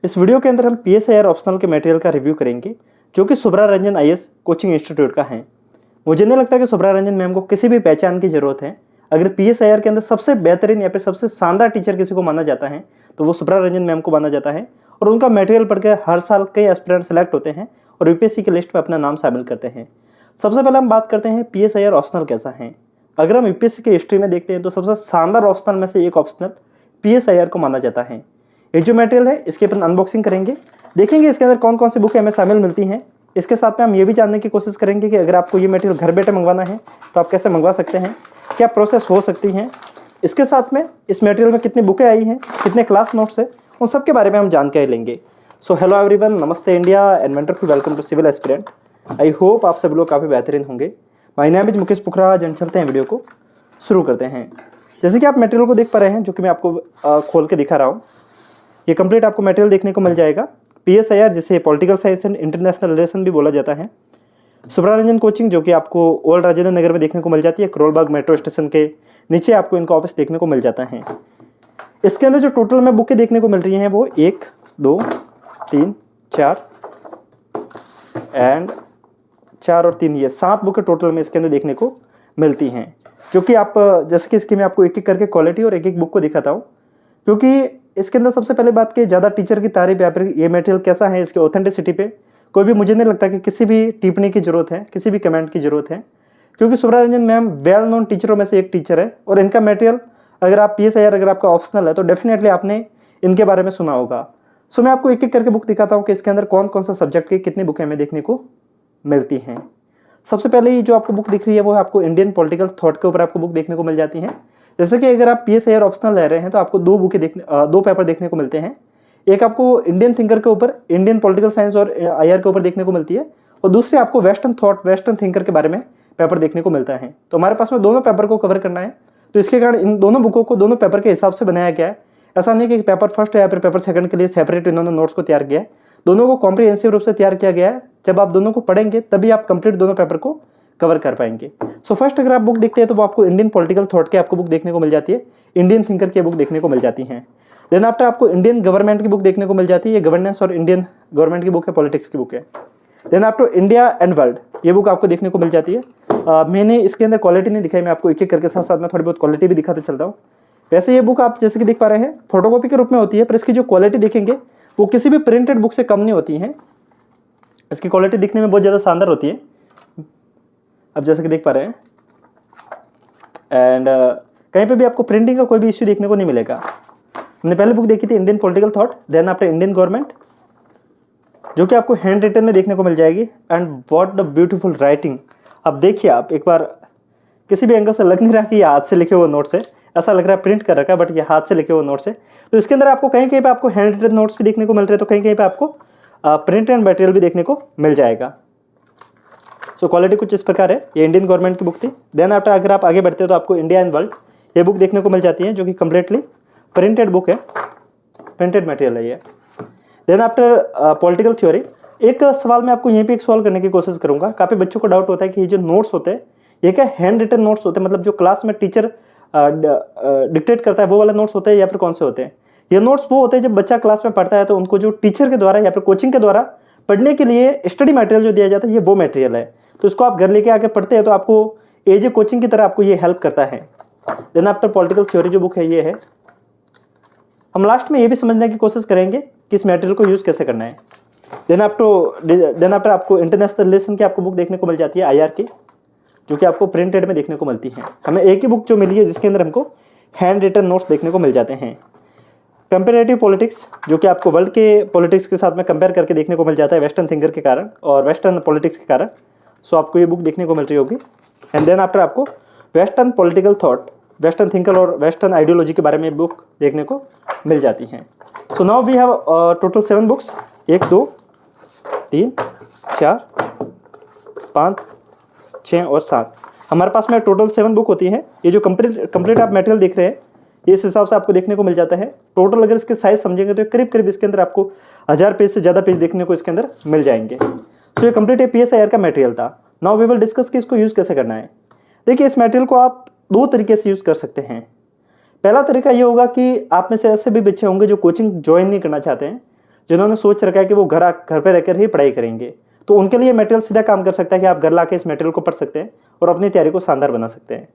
इस वीडियो के अंदर हम PSIR ऑप्शनल के मटेरियल का रिव्यू करेंगे जो कि Subra Ranjan IAS coaching institute का है। मुझे नहीं लगता कि सुब्रा रंजन मैम को किसी भी पहचान की जरूरत है। अगर PSIR के अंदर सबसे बेहतरीन या फिर सबसे शानदार टीचर किसी को माना जाता है तो वो सुब्रा रंजन मैम को माना जाता है और उनका मटेरियल पढ़ के हर साल कई एस्पिरेंट सेलेक्ट होते हैं और UPSC की लिस्ट में अपना नाम शामिल करते हैं। सबसे पहले हम बात करते हैं PSIR ऑप्शनल कैसा है। अगर हम UPSC की हिस्ट्री में देखते हैं तो सबसे शानदार ऑप्शनल में से एक ऑप्शनल PSIR को माना जाता है। ये जो मटेरियल है इसके अपन अनबॉक्सिंग करेंगे, देखेंगे इसके अंदर कौन कौन सी बुकें हमें शामिल मिलती हैं। इसके साथ में हम ये भी जानने की कोशिश करेंगे कि अगर आपको ये मटेरियल घर बैठे मंगवाना है तो आप कैसे मंगवा सकते हैं, क्या प्रोसेस हो सकती हैं। इसके साथ में इस मटेरियल में कितनी बुकें आई हैं, कितने क्लास नोट्स है, उन सब के बारे में हम जानकारी लेंगे। सो हेलो एवरीवन, नमस्ते India and wonderful welcome to civil aspirant. I hope आप सभी लोग काफ़ी बेहतरीन होंगे। My name is Mukesh Pukhraj and चलते हैं वीडियो को शुरू करते हैं। जैसे कि आप मटेरियल को देख पा रहे हैं जो कि मैं आपको खोल के दिखा रहा हूँ, ये कंप्लीट आपको मटेरियल देखने को मिल जाएगा। PSIR जिसे political science and international relation भी बोला जाता है। सुब्रा रंजन कोचिंग जो कि आपको ओल्ड राजेंद्र नगर में देखने को मिल जाती है, करोलबाग मेट्रो स्टेशन के नीचे आपको इनका ऑफिस देखने को मिल जाता है। इसके अंदर जो टोटल में बुकें देखने को मिल रही हैं वो 1 2 3 4 एंड 4 और 3 ये 7 बुकें टोटल में इसके अंदर देखने को मिलती हैं। जो कि आप जैसे कि इसकी मैं आपको एक एक करके क्वालिटी और एक एक बुक को दिखाता हूँ, क्योंकि इसके अंदर सबसे पहले बात की ज़्यादा टीचर की तारीफ या फिर ये मटेरियल कैसा है, इसके ऑथेंटिसिटी पे कोई भी मुझे नहीं लगता कि किसी भी टिप्पणी की जरूरत है, किसी भी कमेंट की जरूरत है, क्योंकि Subra Ranjan ma'am well known टीचरों में से एक टीचर है और इनका मटेरियल अगर आप PSIR अगर आपका ऑप्शनल है तो डेफिनेटली आपने इनके बारे में सुना होगा। सो मैं आपको एक एक करके बुक दिखाता हूँ कि इसके अंदर कौन कौन सा सब्जेक्ट की कितनी बुकें हमें देखने को मिलती हैं। सबसे पहले ये जो आपको बुक दिख रही है वो आपको इंडियन पॉलिटिकल थॉट के ऊपर आपको बुक देखने को मिल जाती है। जैसे कि अगर आप PSIR ऑप्शनल ले रहे हैं तो आपको दो पेपर देखने को मिलते हैं। एक आपको इंडियन थिंकर के ऊपर, इंडियन पॉलिटिकल साइंस और IR के ऊपर देखने को मिलती है, और दूसरी आपको वेस्टर्न थॉट, वेस्टर्न थिंकर के बारे में पेपर देखने को मिलता है। तो हमारे पास में दोनों पेपर को कवर करना है, तो इसके कारण इन दोनों बुकों को दोनों पेपर के हिसाब से बनाया गया है। ऐसा नहीं कि पेपर फर्स्ट या फिर पेपर सेकंड के लिए सेपरेट इन्होंने नोट्स को तैयार किया है, दोनों को कॉम्प्रिहेंसिव रूप से तैयार किया गया है। जब आप दोनों को पढ़ेंगे तभी आप कंप्लीट दोनों पेपर को कवर कर पाएंगे। सो फर्स्ट अगर आप बुक देखते हैं तो वो आपको इंडियन पॉलिटिकल थॉट की आपको बुक देखने को मिल जाती है, इंडियन थिंकर की बुक देखने को मिल जाती है। देन आफ्टर आपको इंडियन गवर्नमेंट की बुक देखने को मिल जाती है, ये गवर्नेंस और इंडियन गवर्नमेंट की बुक है, पॉलिटिक्स की बुक है। Then after India and world ये बुक आपको देखने को मिल जाती है। मैंने इसके अंदर क्वालिटी नहीं दिखाई, मैं आपको एक एक करके साथ साथ में थोड़ी बहुत क्वालिटी भी दिखाते चलता हूँ। वैसे ये बुक आप जैसे कि देख पा रहे हैं फोटोकॉपी के रूप में होती है, पर इसकी जो क्वालिटी देखेंगे वो किसी भी प्रिंटेड बुक से कम नहीं होती है। इसकी क्वालिटी दिखने में बहुत ज़्यादा शानदार होती है, अब जैसे कि देख पा रहे हैं। एंड कहीं पे भी आपको प्रिंटिंग का कोई भी इश्यू देखने को नहीं मिलेगा। हमने पहले बुक देखी थी Indian political thought, then after Indian government, जो कि आपको हैंड रिटन में देखने को मिल जाएगी। And what the beautiful writing. अब देखिए आप एक बार, किसी भी एंगल से लग नहीं रहा कि ये हाथ से लिखे हुए नोट्स है, ऐसा लग रहा है प्रिंट कर रखा है, बट ये हाथ से लिखे हुए नोट्स है। तो इसके अंदर आपको कहीं कहीं पे आपको हैंड रिटन नोट्स भी देखने को मिल रहे हैं, तो कहीं कहीं पे आपको प्रिंट एंड मटेरियल भी देखने को मिल जाएगा। सो क्वालिटी कुछ इस प्रकार है। ये इंडियन गवर्नमेंट की बुक थी। देन आफ्टर अगर आप आगे बढ़ते हो तो आपको इंडिया एंड वर्ल्ड ये बुक देखने को मिल जाती है, जो कि कम्प्लीटली प्रिंटेड बुक है, प्रिंटेड मटेरियल है ये। देन आफ्टर पॉलिटिकल थ्योरी, एक सवाल मैं आपको यहीं पे एक सॉल्व करने की कोशिश करूंगा। काफ़ी बच्चों को डाउट होता है कि ये जो नोट्स होते हैं ये क्या हैंड रिटन नोट्स होते हैं, मतलब जो क्लास में टीचर डिक्टेट करता है वो वाले नोट्स होते हैं या फिर कौन से होते हैं। ये नोट्स वो होते हैं जब बच्चा क्लास में पढ़ता है तो उनको जो टीचर के द्वारा या फिर कोचिंग के द्वारा पढ़ने के लिए स्टडी मटेरियल जो दिया जाता है, ये वो मटेरियल है। तो इसको आप घर लेके आके पढ़ते हैं तो आपको एज ए कोचिंग की तरह आपको ये हेल्प करता है। देन आफ्टर पॉलिटिकल थ्योरी जो बुक है ये है। हम लास्ट में ये भी समझने की कोशिश करेंगे कि इस मटेरियल को यूज़ कैसे करना है। देन आफ्टर आपको इंटरनेशनल रिलेशन की आपको बुक देखने को मिल जाती है IR की, जो कि आपको प्रिंटेड में देखने को मिलती है। हमें एक ही बुक जो मिली है जिसके अंदर हमको हैंड रिटन नोट्स देखने को मिल जाते हैं। कंपेरेटिव पॉलिटिक्स जो कि आपको वर्ल्ड के पॉलिटिक्स के साथ में कंपेयर करके देखने को मिल जाता है वेस्टर्न थिंकर के कारण और वेस्टर्न पॉलिटिक्स के कारण। सो आपको ये बुक देखने को मिल रही होगी। एंड देन आफ्टर आपको western political thought, western thinker और वेस्टर्न आइडियोलॉजी के बारे में बुक देखने को मिल जाती हैं। So now we have total 7 books, 1 2 3 4 5 6 और 7। हमारे पास में टोटल 7 बुक होती हैं। ये जो कंप्लीट आप मटेरियल देख रहे हैं इस हिसाब से आपको देखने को मिल जाता है। टोटल अगर इसके साइज समझेंगे तो करीब करीब इसके अंदर आपको 1000 पेज से ज़्यादा पेज देखने को इसके अंदर मिल जाएंगे। सो ये कंप्लीट PSIR का मटेरियल था। नाउ वी विल डिस्कस कि इसको यूज़ कैसे करना है। देखिए इस मटेरियल को आप 2 तरीके से यूज़ कर सकते हैं। पहला तरीका ये होगा कि आप में से ऐसे भी बच्चे होंगे जो कोचिंग ज्वाइन नहीं करना चाहते हैं, जिन्होंने सोच रखा है कि वो घर पे रहकर ही पढ़ाई करेंगे, तो उनके लिए मटेरियल सीधा काम कर सकता है कि आप घर लाके इस मटेरियल को पढ़ सकते हैं और अपनी तैयारी को शानदार बना सकते हैं।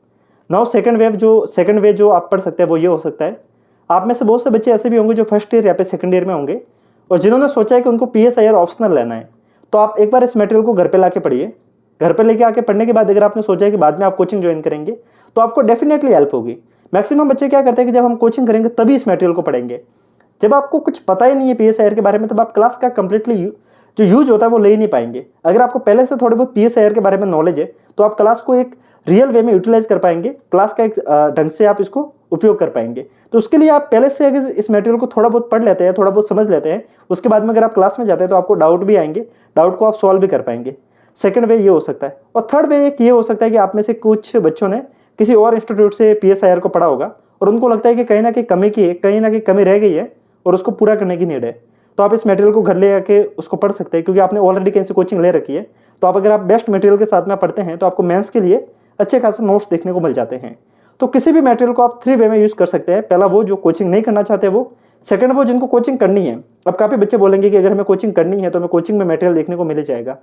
नाउ सेकंड वे जो आप पढ़ सकते हैं वो ये हो सकता है, आप में से बहुत से बच्चे ऐसे भी होंगे जो फर्स्ट ईयर या फिर सेकंड ईयर में होंगे और जिन्होंने सोचा है कि उनको PSIR ऑप्शनल लेना है। तो आप एक बार इस मटेरियल को घर पे लाके पढ़िए। घर पे लेके आके पढ़ने के बाद अगर आपने सोचा है कि बाद में आप कोचिंग ज्वाइन करेंगे तो आपको डेफिनेटली हेल्प होगी। मैक्सिमम बच्चे क्या करते हैं कि जब हम कोचिंग करेंगे तभी इस मटेरियल को पढ़ेंगे। जब आपको कुछ पता ही नहीं है PSIR के बारे में, तब आप क्लास का कंप्लीटली जो यूज होता है वो ले ही नहीं पाएंगे। अगर आपको पहले से थोड़े बहुत PSIR के बारे में नॉलेज है तो आप क्लास को एक रियल वे में यूटिलाइज कर पाएंगे, क्लास का एक ढंग से आप इसको उपयोग कर पाएंगे। तो उसके लिए आप पहले से अगर इस मटेरियल को थोड़ा बहुत पढ़ लेते हैं, थोड़ा बहुत समझ लेते हैं, उसके बाद में अगर आप क्लास में जाते हैं तो आपको डाउट भी आएंगे, डाउट को आप सॉल्व भी कर पाएंगे। सेकंड वे ये हो सकता है। और थर्ड वे एक ये हो सकता है कि आप में से कुछ बच्चों ने किसी और इंस्टीट्यूट से PSIR को पढ़ा होगा और उनको लगता है कि कहीं ना कहीं कमी रह गई है और उसको पूरा करने की नीड है। तो आप इस मटेरियल को घर ले आके उसको पढ़ सकते हैं, क्योंकि आपने ऑलरेडी कहीं से कोचिंग ले रखी है। तो आप अगर आप बेस्ट मटेरियल के साथ में पढ़ते हैं तो आपको मेंस के लिए अच्छे खासे नोट्स देखने को मिल जाते हैं। तो किसी भी मटेरियल को आप 3 वे में यूज़ कर सकते हैं। पहला वो जो कोचिंग नहीं करना चाहते वो, सेकंड वो जिनको कोचिंग करनी है। अब काफ़ी बच्चे बोलेंगे कि अगर हमें कोचिंग करनी है तो हमें कोचिंग में मटेरियल देखने को मिल जाएगा।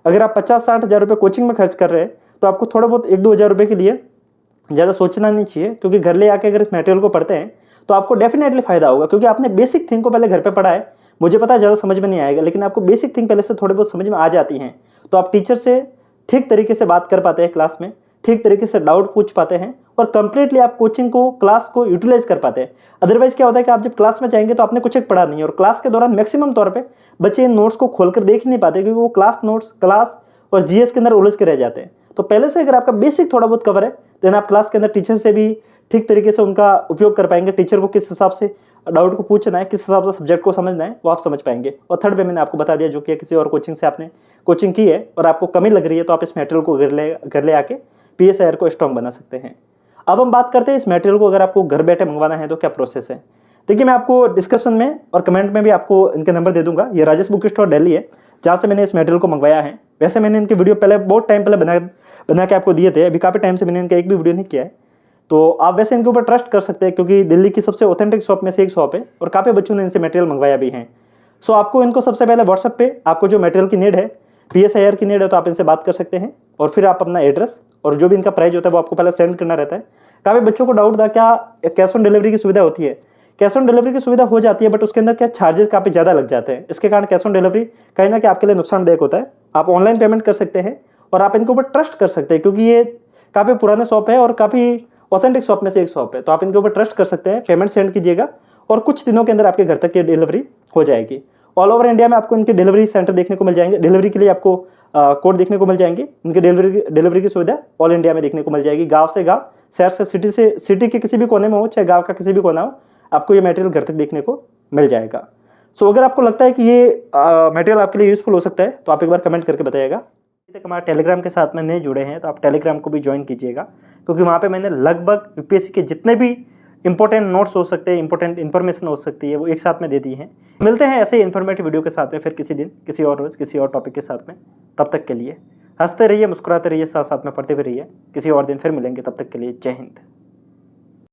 अगर आप 50-60 हज़ार रुपये कोचिंग में खर्च कर रहे हैं तो आपको थोड़ा बहुत 1-2 हज़ार रुपये के लिए ज़्यादा सोचना नहीं चाहिए, क्योंकि घर ले आके अगर इस मटेरियल को पढ़ते हैं तो आपको डेफिनेटली फायदा होगा, क्योंकि आपने बेसिक थिंग को पहले घर पे पढ़ा है। मुझे पता है ज़्यादा समझ में नहीं आएगा, लेकिन आपको बेसिक थिंग पहले से थोड़े बहुत समझ में आ जाती हैं तो आप टीचर से ठीक तरीके से बात कर पाते हैं, क्लास में ठीक तरीके से डाउट पूछ पाते हैं और कंप्लीटली आप कोचिंग को, क्लास को यूटिलाइज कर पाते हैं। अदरवाइज क्या होता है कि आप जब क्लास में जाएंगे तो आपने कुछ एक पढ़ा नहीं है और क्लास के दौरान मैक्सिमम तौर पे बच्चे इन नोट्स को खोलकर देख ही नहीं पाते, क्योंकि वो क्लास नोट्स, क्लास और GS के अंदर उलझ के रह जाते हैं। तो पहले से अगर आपका बेसिक थोड़ा बहुत कवर है देन आप क्लास के अंदर टीचर से भी ठीक तरीके से उनका उपयोग कर पाएंगे। टीचर को किस हिसाब से डाउट को पूछना है, किस हिसाब से सब्जेक्ट को समझना है, वो आप समझ पाएंगे। और थर्ड वे मैंने आपको बता दिया, जो कि किसी और कोचिंग से आपने कोचिंग की है और आपको कमी लग रही है तो आप इस मटेरियल को घर ले आके PSIR को स्ट्रॉन्ग बना सकते हैं। अब हम बात करते हैं इस मटेरियल को अगर आपको घर बैठे मंगवाना है तो क्या प्रोसेस है। देखिए, मैं आपको डिस्क्रिप्शन में और कमेंट में भी आपको इनके नंबर दे दूंगा। ये राजेश बुक स्टोर दिल्ली है, जहाँ से मैंने इस मटेरियल को मंगवाया है। वैसे मैंने इनके वीडियो पहले बहुत टाइम पहले बना के आपको दिए थे, अभी काफ़ी टाइम से मैंने इनका एक भी वीडियो नहीं किया है। तो आप वैसे इनके ऊपर ट्रस्ट कर सकते हैं, क्योंकि दिल्ली की सबसे ऑथेंटिक शॉप में से एक शॉप है और काफ़ी बच्चों ने इनसे मटेरियल मंगवाया भी है। सो आपको इनको सबसे पहले व्हाट्सएप पे आपको जो मटेरियल की नीड है, PSIR की नीड है, तो आप इनसे बात कर सकते हैं और फिर आप अपना एड्रेस और जो भी इनका प्राइस होता है वो आपको पहले सेंड करना रहता है। काफ़ी बच्चों को डाउट था क्या कैश ऑन डिलीवरी की सुविधा होती है। कैश ऑन डिलीवरी की सुविधा हो जाती है, बट उसके अंदर क्या चार्जेस काफ़ी ज़्यादा लग जाते हैं। इसके कारण कैश ऑन डिलीवरी कहीं ना कहीं आपके लिए नुकसानदायक होता है। आप ऑनलाइन पेमेंट कर सकते हैं और आप इनके ऊपर ट्रस्ट कर सकते हैं, क्योंकि ये काफ़ी पुराने शॉप है और काफ़ी ऑथेंटिक शॉप में से एक शॉप है। तो आप इनके ऊपर ट्रस्ट कर सकते हैं। पेमेंट सेंड कीजिएगा और कुछ दिनों के अंदर आपके घर तक ये डिलीवरी हो जाएगी। ऑल ओवर इंडिया में आपको इनके डिलीवरी सेंटर देखने को मिल जाएंगे। डिलीवरी के लिए आपको कोड देखने को मिल जाएंगे। इनके डिलीवरी की सुविधा ऑल इंडिया में देखने को मिल जाएगी। गांव से गांव, शहर से सिटी के किसी भी कोने में हो, चाहे गांव का किसी भी कोना हो, आपको ये मटेरियल घर तक देखने को मिल जाएगा। सो अगर आपको लगता है कि ये मटेरियल आपके लिए यूजफुल हो सकता है तो आप एक बार कमेंट करके बताइएगा। अभी तक हमारे टेलीग्राम के साथ में नहीं जुड़े हैं तो आप टेलीग्राम को भी ज्वाइन कीजिएगा, क्योंकि वहाँ पे मैंने लगभग UPSC के जितने भी इंपॉर्टेंट नोट्स हो सकते हैं, इंपॉर्टेंट इन्फॉर्मेशन हो सकती है, वो एक साथ में दे दी है। मिलते हैं ऐसे ही इन्फॉर्मेटिव वीडियो के साथ में फिर किसी दिन, किसी और रोज़, किसी और टॉपिक के साथ में। तब तक के लिए हंसते रहिए, मुस्कुराते रहिए, साथ साथ में पढ़ते भी रहिए। किसी और दिन फिर मिलेंगे, तब तक के लिए जय हिंद।